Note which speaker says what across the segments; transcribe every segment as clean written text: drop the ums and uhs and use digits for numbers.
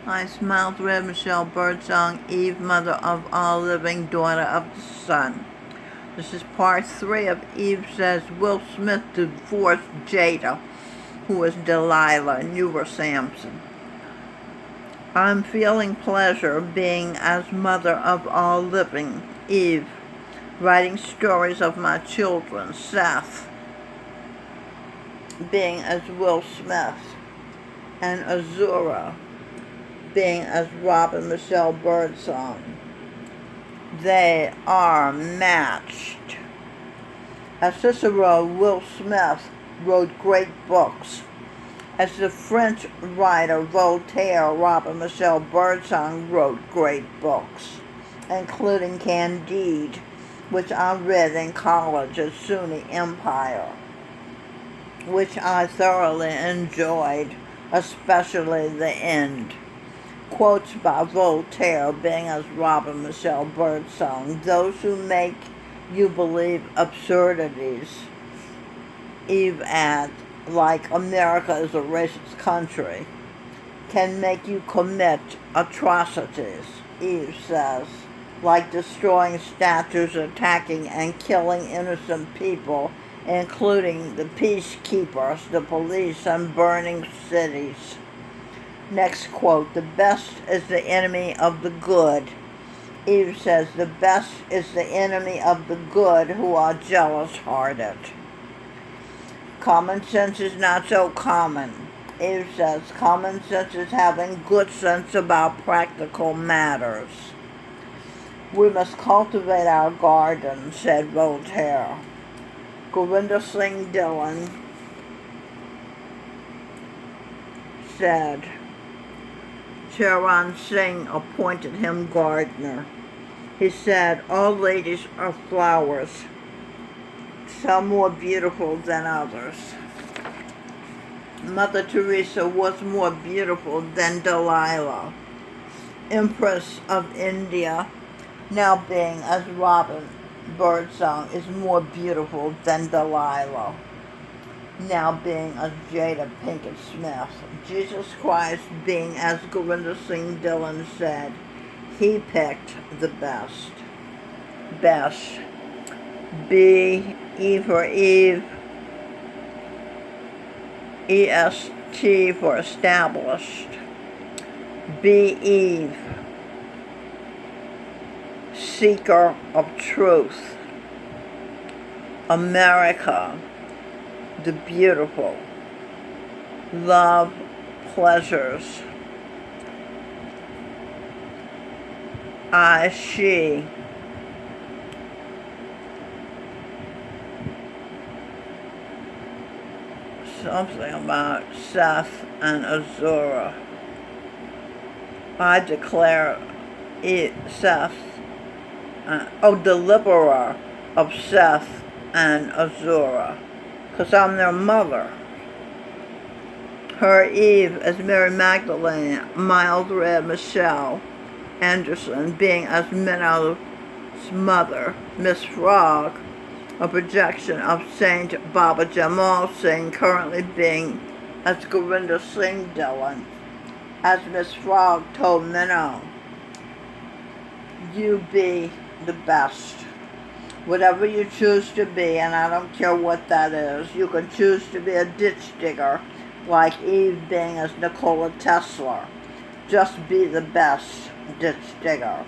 Speaker 1: I smiled, read Michelle Birdsong, Eve, mother of all living, daughter of the sun. This is part 3 of Eve says Will Smith divorced Jada, who was Delilah, and you were Samson. I'm feeling pleasure being as mother of all living, Eve, writing stories of my children, Seth, being as Will Smith, and Azura, being as Robin Michelle Birdsong. They are matched. As Cicero, Will Smith wrote great books. As the French writer Voltaire, Robin Michelle Birdsong wrote great books, including Candide, which I read in college at SUNY Empire, which I thoroughly enjoyed, especially the end. Quotes by Voltaire being as Robin Michelle Birdsong, those who make you believe absurdities, Eve adds, like America is a racist country, can make you commit atrocities, Eve says, like destroying statues, attacking and killing innocent people, including the peacekeepers, the police, and burning cities. Next quote, the best is the enemy of the good. Eve says the best is the enemy of the good who are jealous-hearted. Common sense is not so common. Eve says common sense is having good sense about practical matters. We must cultivate our garden, said Voltaire. Gurinder Singh Dhillon said Charan Singh appointed him gardener. He said, all ladies are flowers, some more beautiful than others. Mother Teresa was more beautiful than Delilah, Empress of India, now being as Robin Birdsong, is more beautiful than Delilah, now being as Jada Pinkett Smith. Jesus Christ being as Gurinder Singh Dhillon said, he picked the best. Best. B, E for Eve, EST for established. Be Eve, seeker of truth. America, the beautiful. Love, pleasures. I, she. Something about Seth and Azura. I declare Seth, deliverer of Seth and Azura, because I'm their mother. Her Eve as Mary Magdalene, Mildred Michelle Anderson, being as Minnow's mother, Miss Frog, a projection of Saint Baba Jamal Singh, currently being as Gurinder Singh Dhillon, as Miss Frog told Minnow, you be the best. Whatever you choose to be, and I don't care what that is. You can choose to be a ditch digger, like Eve being as Nikola Tesla. Just be the best ditch digger.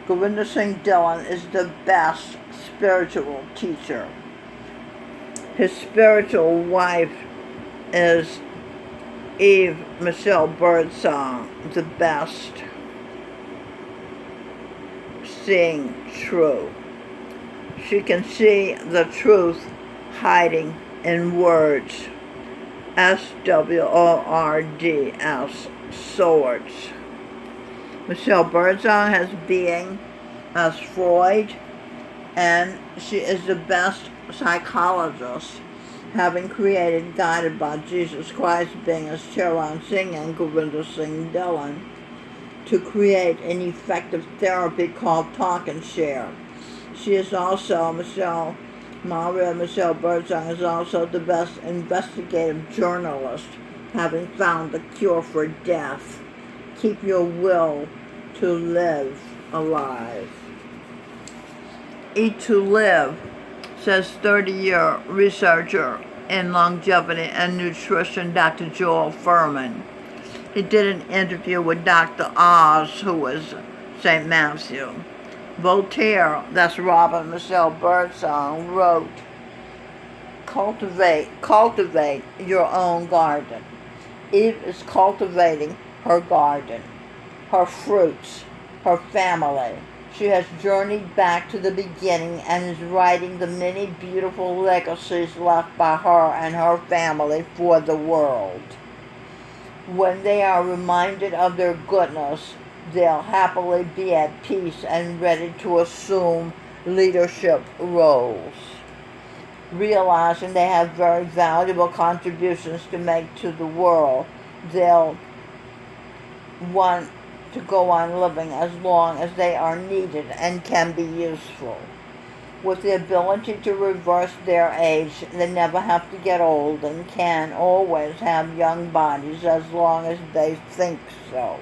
Speaker 1: Gurinder Singh Dhillon is the best spiritual teacher. His spiritual wife is Eve Michelle Birdsong, the best, seeing true. She can see the truth hiding in words. SWORDS, swords. Michelle Birdsong has being as Freud, and she is the best psychologist, having created, guided by Jesus Christ, being as Charan Singh and Gurinder Singh Dhillon, to create an effective therapy called Talk and Share. She is also, Maria Michelle Birdsong is also the best investigative journalist, having found the cure for death, keep your will to live alive. Eat to Live, says 30-year researcher in longevity and nutrition Dr. Joel Fuhrman. He did an interview with Dr. Oz, who was St. Matthew. Voltaire, that's Robin Michelle Birdsong, wrote, cultivate your own garden. Eve is cultivating her garden, her fruits, her family. She has journeyed back to the beginning and is writing the many beautiful legacies left by her and her family for the world. When they are reminded of their goodness, they'll happily be at peace and ready to assume leadership roles. Realizing they have very valuable contributions to make to the world, they'll want to go on living as long as they are needed and can be useful. With the ability to reverse their age, they never have to get old and can always have young bodies as long as they think so.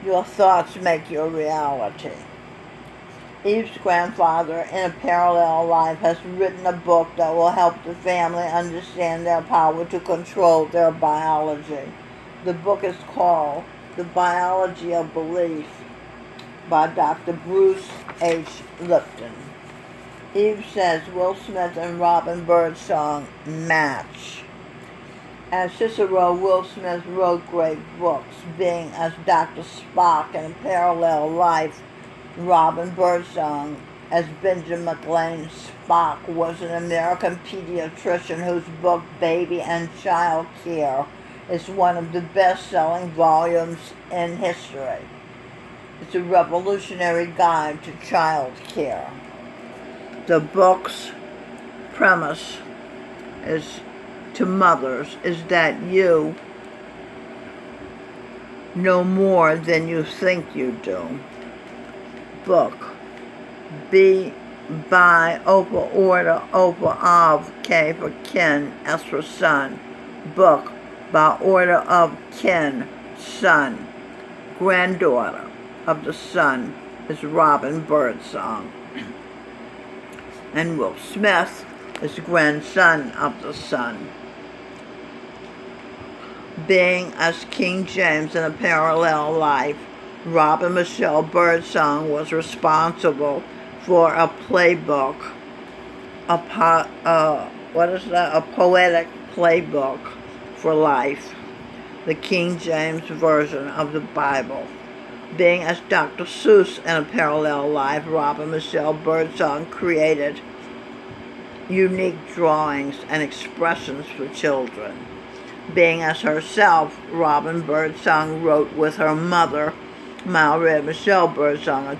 Speaker 1: Your thoughts make your reality. Eve's grandfather, in a parallel life, has written a book that will help the family understand their power to control their biology. The book is called The Biology of Belief by Dr. Bruce H. Lipton. Eve says Will Smith and Robin Birdsong match. As Cicero, Will Smith wrote great books, being as Dr. Spock in a parallel life. Robin Birdsong as Benjamin McLean Spock was an American pediatrician whose book Baby and Child Care is one of the best-selling volumes in history. It's a revolutionary guide to child care. The book's premise is to mothers is that you know more than you think you do. Book B by Opa order Opa of K for kin, S for son. Book by order of kin, son. Granddaughter of the son is Robin Birdsong. And Will Smith is grandson of the son. Being as King James in a parallel life, Robin Michelle Birdsong was responsible for a playbook, a poetic playbook for life, the King James Version of the Bible. Being as Dr. Seuss in a parallel life, Robin Michelle Birdsong created unique drawings and expressions for children. Being as herself, Robin Birdsong wrote with her mother, Maria Michelle Birdsong, a